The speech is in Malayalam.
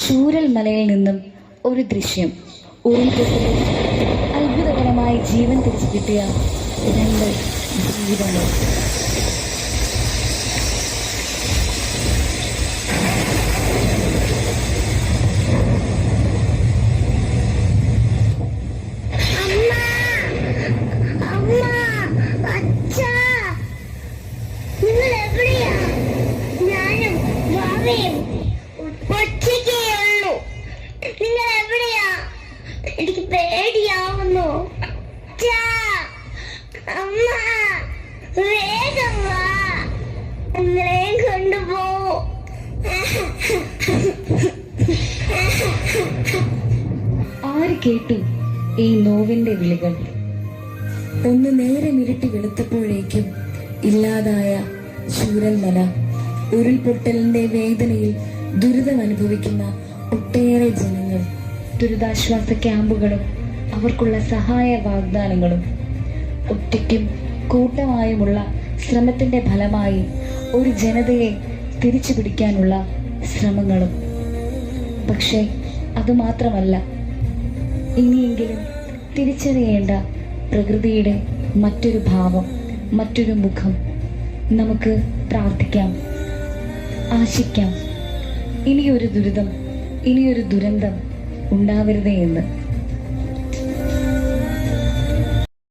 ചൂരൽ മലയിൽ നിന്നും ഒരു ദൃശ്യം. ഉരുൾപൊട്ടലിൽ അത്ഭുതകരമായി ജീവൻ തിരിച്ചു കിട്ടിയ രണ്ട് ജീവിതങ്ങൾ. നിങ്ങൾ എവിടെയാ? എനിക്ക് പേടിയാവുന്നു. അമ്മ വേഗം വാ, നിങ്ങളെയും കൊണ്ടുപോവൂ. ആര് കേട്ടു ഈ നോവിന്റെ വിളികൾ? ഒന്ന് നേരം ഇരുട്ടി വെളുത്തപ്പോഴേക്കും ഇല്ലാതായ ചൂരൽമല. ഉരുൾപൊട്ടലിന്റെ വേദനയിൽ ദുരിതം അനുഭവിക്കുന്ന ഒട്ടേറെ ജനങ്ങൾ. ദുരിതാശ്വാസ ക്യാമ്പുകളും അവർക്കുള്ള സഹായ വാഗ്ദാനങ്ങളും. ഒറ്റയ്ക്കും കൂട്ടമായുമുള്ള ശ്രമത്തിന്റെ ഫലമായി ഒരു ജനതയെ തിരിച്ചു പിടിക്കാനുള്ള ശ്രമങ്ങളും. പക്ഷേ അതുമാത്രമല്ല, ഇനിയെങ്കിലും തിരിച്ചറിയേണ്ട പ്രകൃതിയുടെ മറ്റൊരു ഭാവം, മറ്റൊരു മുഖം. നമുക്ക് പ്രാർത്ഥിക്കാം, ആശിക്കാം, ഇനിയൊരു ദുരിതം, ഇനിയൊരു ദുരന്തം ഉണ്ടാവരുതേ എന്ന്.